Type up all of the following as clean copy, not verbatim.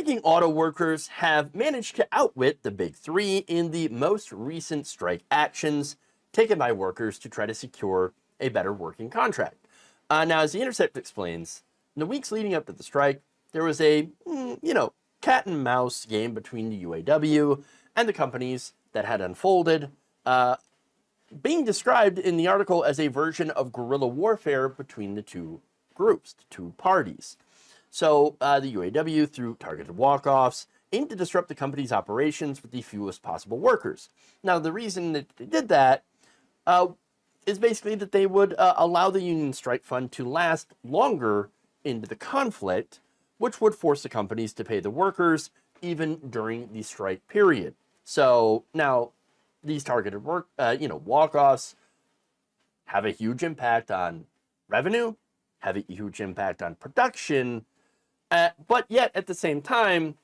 striking auto workers have managed to outwit the big three in the most recent strike actions taken by workers to try to secure a better working contract. Now, as The Intercept explains, in the weeks leading up to the strike, there was a, cat and mouse game between the UAW and the companies that had unfolded, being described in the article as a version of guerrilla warfare between the two groups, the two parties. So the UAW, through targeted walk-offs, aimed to disrupt the company's operations with the fewest possible workers. Now, the reason that they did that is basically that they would allow the union strike fund to last longer into the conflict, which would force the companies to pay the workers even during the strike period. So now these targeted walk-offs have a huge impact on revenue, have a huge impact on production, but yet at the same time,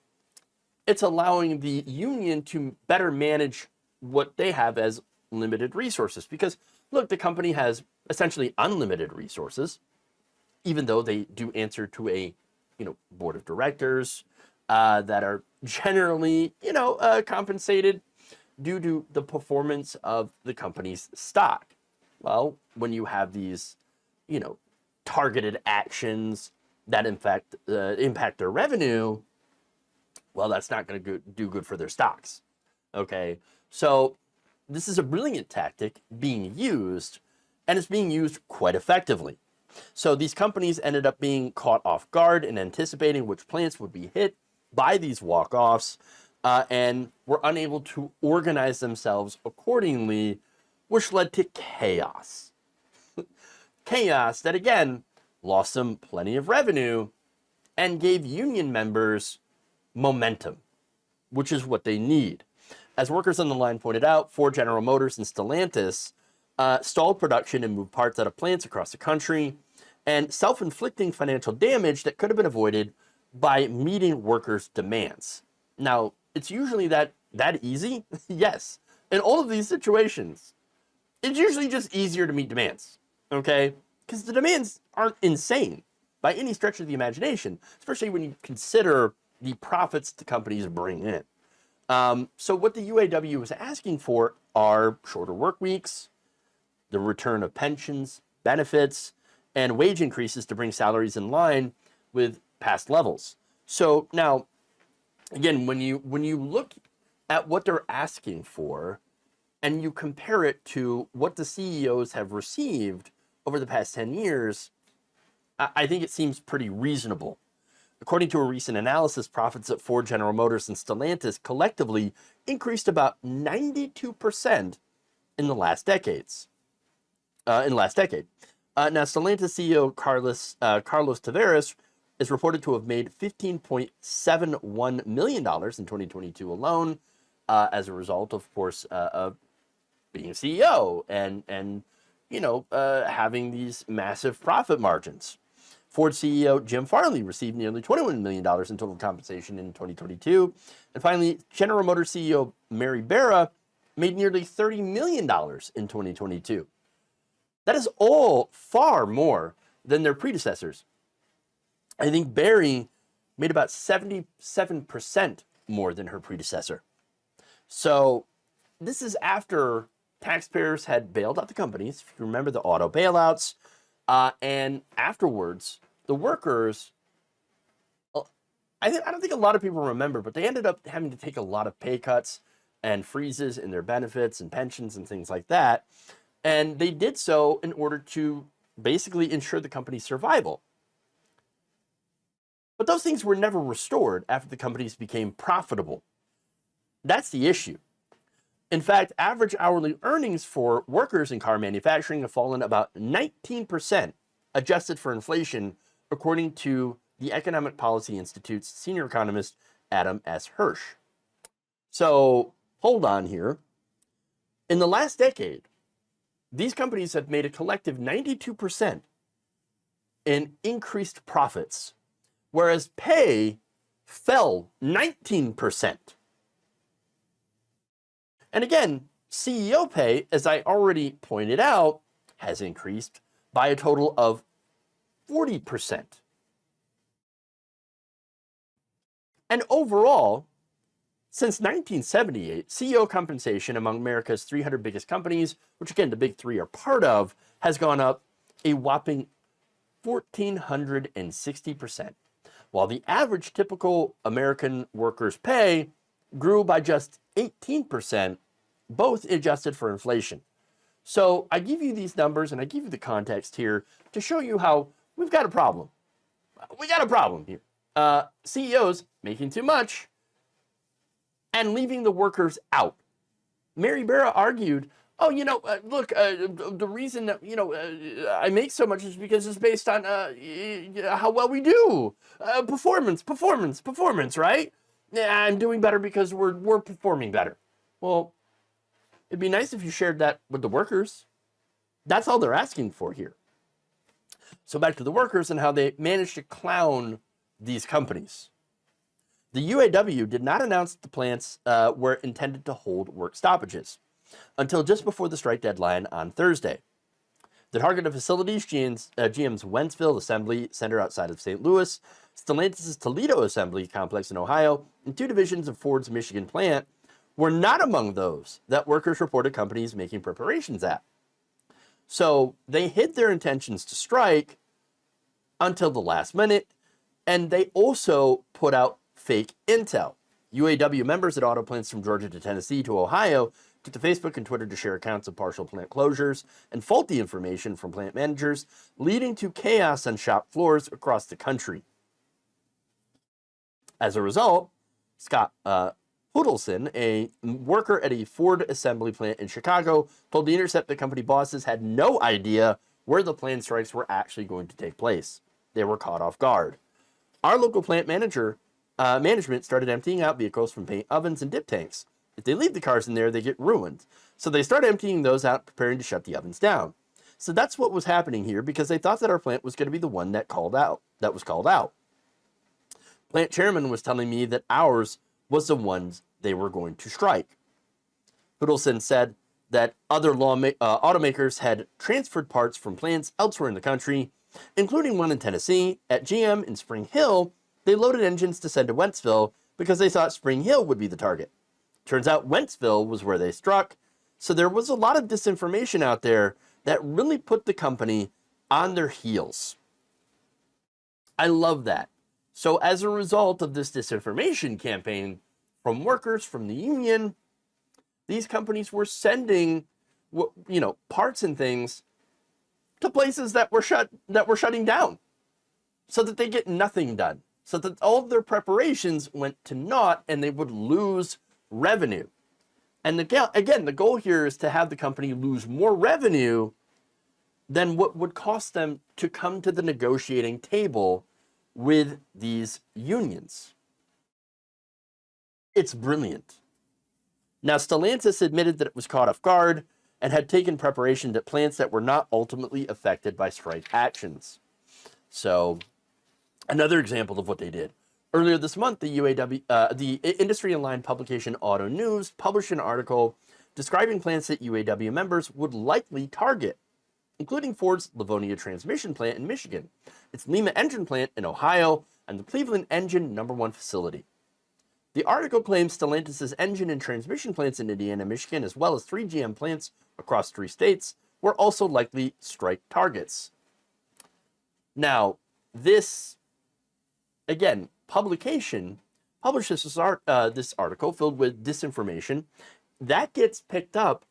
it's allowing the union to better manage what they have as limited resources. Because look, the company has essentially unlimited resources, even though they do answer to a board of directors that are generally compensated due to the performance of the company's stock. Well, when you have these targeted actions that in fact impact their revenue, well, that's not going to do good for their stocks. Okay, so this is a brilliant tactic being used, and it's being used quite effectively. So these companies ended up being caught off guard and anticipating which plants would be hit by these walk-offs, and were unable to organize themselves accordingly, which led to chaos. Chaos that, again, lost them plenty of revenue and gave union members momentum, which is what they need. As workers on the line pointed out, Ford, General Motors, and Stellantis stalled production and moved parts out of plants across the country, and self-inflicting financial damage that could have been avoided by meeting workers' demands. Now, it's usually that easy? Yes. In all of these situations, it's usually just easier to meet demands, okay? Because the demands aren't insane by any stretch of the imagination, especially when you consider the profits the companies bring in. So what the UAW is asking for are shorter work weeks, the return of pensions, benefits, and wage increases to bring salaries in line with past levels. So now, again, when you look at what they're asking for and you compare it to what the CEOs have received over the past 10 years, I think it seems pretty reasonable. According to a recent analysis, profits at Ford, General Motors, and Stellantis collectively increased about 92% in the last decades. Now, Stellantis CEO Carlos Tavares is reported to have made $15.71 million in 2022 alone, as a result, of course, of being a CEO and having these massive profit margins. Ford CEO Jim Farley received nearly $21 million in total compensation in 2022. And finally, General Motors CEO Mary Barra made nearly $30 million in 2022. That is all far more than their predecessors. I think Barry made about 77% more than her predecessor. So this is after taxpayers had bailed out the companies, if you remember the auto bailouts, and afterwards, the workers, I don't think a lot of people remember, but they ended up having to take a lot of pay cuts and freezes in their benefits and pensions and things like that. And they did so in order to basically ensure the company's survival. But those things were never restored after the companies became profitable. That's the issue. In fact, average hourly earnings for workers in car manufacturing have fallen about 19%, adjusted for inflation, according to the Economic Policy Institute's senior economist, Adam S. Hirsch. So, hold on here. In the last decade, these companies have made a collective 92% in increased profits, whereas pay fell 19%. And again, CEO pay, as I already pointed out, has increased by a total of 40%. And overall, since 1978, CEO compensation among America's 300 biggest companies, which again the big three are part of, has gone up a whopping 1,460%, while the average typical American worker's pay grew by just 18%, both adjusted for inflation. So I give you these numbers and I give you the context here to show you how we've got a problem. We got a problem here. CEOs making too much and leaving the workers out. Mary Barra argued, oh, look, the reason that, I make so much is because it's based on how well we do. Performance, right? Yeah, I'm doing better because we're performing better. Well, it'd be nice if you shared that with the workers. That's all they're asking for here. So back to the workers and how they managed to clown these companies. The UAW did not announce that the plants were intended to hold work stoppages until just before the strike deadline on Thursday. The targeted facilities, GM's Wentzville Assembly Center outside of St. Louis, Stellantis' Toledo Assembly Complex in Ohio, and two divisions of Ford's Michigan plant, were not among those that workers reported companies making preparations at. So they hid their intentions to strike until the last minute, and they also put out fake intel. UAW members at auto plants from Georgia to Tennessee to Ohio took to Facebook and Twitter to share accounts of partial plant closures and faulty information from plant managers, leading to chaos on shop floors across the country. As a result, Scott Huddleston, a worker at a Ford assembly plant in Chicago, told The Intercept that company bosses had no idea where the planned strikes were actually going to take place. They were caught off guard. Our local plant management started emptying out vehicles from paint ovens and dip tanks. If they leave the cars in there, they get ruined. So they start emptying those out, preparing to shut the ovens down. So that's what was happening here, because they thought that our plant was going to be the one that was called out. Plant chairman was telling me that ours was the ones they were going to strike. Huddleston said that other automakers had transferred parts from plants elsewhere in the country, including one in Tennessee. At GM in Spring Hill, they loaded engines to send to Wentzville because they thought Spring Hill would be the target. Turns out Wentzville was where they struck, so there was a lot of disinformation out there that really put the company on their heels. I love that. So as a result of this disinformation campaign from workers, from the union, these companies were sending, parts and things to places that were shutting down, so that they get nothing done, so that all of their preparations went to naught and they would lose revenue. And again, the goal here is to have the company lose more revenue than what would cost them to come to the negotiating table with these unions. It's brilliant. Now, Stellantis admitted that it was caught off guard and had taken preparation at plants that were not ultimately affected by strike actions. So, another example of what they did. Earlier this month, the industry-aligned publication Auto News published an article describing plants that UAW members would likely target, including Ford's Livonia transmission plant in Michigan, its Lima engine plant in Ohio, and the Cleveland engine No. 1 facility. The article claims Stellantis' engine and transmission plants in Indiana, Michigan, as well as 3 GM plants across 3 states, were also likely strike targets. Now, this, again, publication publishes this article filled with disinformation that gets picked up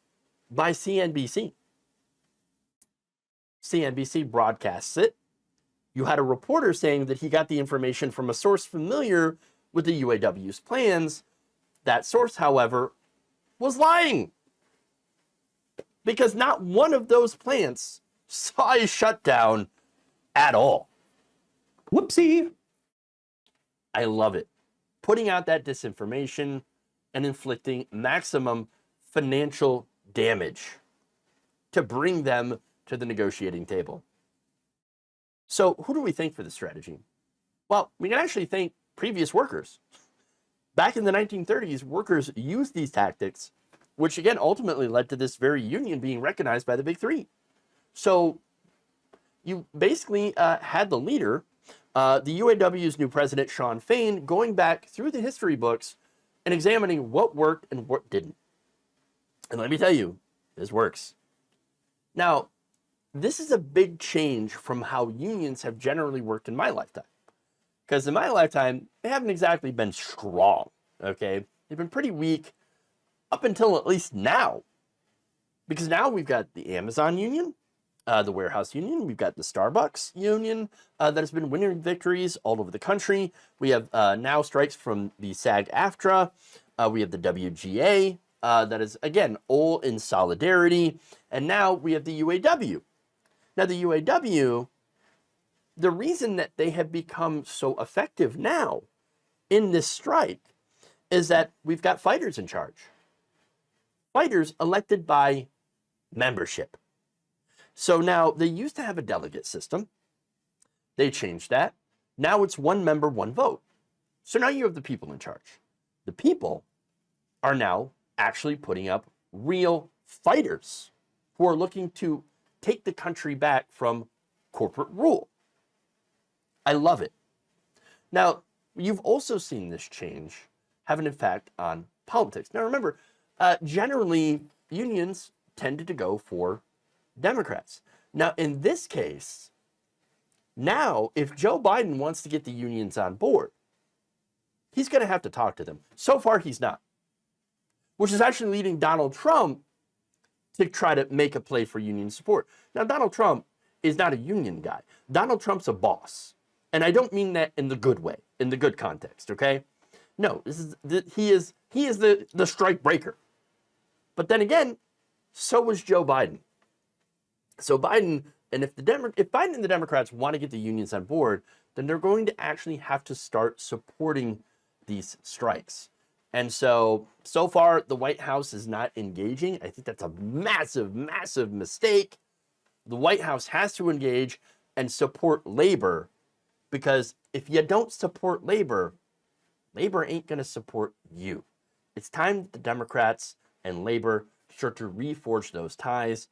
by CNBC. CNBC broadcasts it. You had a reporter saying that he got the information from a source familiar with the UAW's plans. That source, however, was lying, because not one of those plants saw a shutdown at all. Whoopsie. I love it. Putting out that disinformation and inflicting maximum financial damage to bring them to the negotiating table. So who do we thank for this strategy? Well, we can actually thank previous workers. Back in the 1930s, workers used these tactics, which again ultimately led to this very union being recognized by the Big Three. So you basically had the leader The UAW's new president, Sean Fain, going back through the history books and examining what worked and what didn't. And let me tell you, this works. Now, this is a big change from how unions have generally worked in my lifetime. Because in my lifetime, they haven't exactly been strong, okay? They've been pretty weak up until at least now. Because now we've got the Amazon union, the warehouse union, we've got the Starbucks union that has been winning victories all over the country. We have now strikes from the SAG-AFTRA. We have the WGA that is, again, all in solidarity. And now we have the UAW. Now, the UAW, the reason that they have become so effective now in this strike is that we've got fighters in charge. Fighters elected by membership. So now they used to have a delegate system. They changed that. Now it's one member, one vote. So now you have the people in charge. The people are now actually putting up real fighters who are looking to take the country back from corporate rule. I love it. Now, you've also seen this change have an effect on politics. Now, remember, generally, unions tended to go for Democrats. Now, in this case, now, if Joe Biden wants to get the unions on board, he's going to have to talk to them. So far, he's not, which is actually leading Donald Trump to try to make a play for union support. Now, Donald Trump is not a union guy. Donald Trump's a boss. And I don't mean that in the good way, in the good context, okay? No, he is the strike breaker. But then again, so was Joe Biden. So Biden, and if Biden and the Democrats want to get the unions on board, then they're going to actually have to start supporting these strikes. And so far, the White House is not engaging. I think that's a massive, massive mistake. The White House has to engage and support labor, because if you don't support labor, labor ain't going to support you. It's time that the Democrats and labor start to reforge those ties.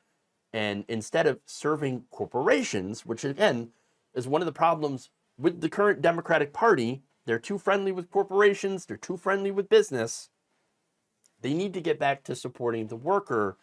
And instead of serving corporations, which again is one of the problems with the current Democratic Party, they're too friendly with corporations, they're too friendly with business. They need to get back to supporting the worker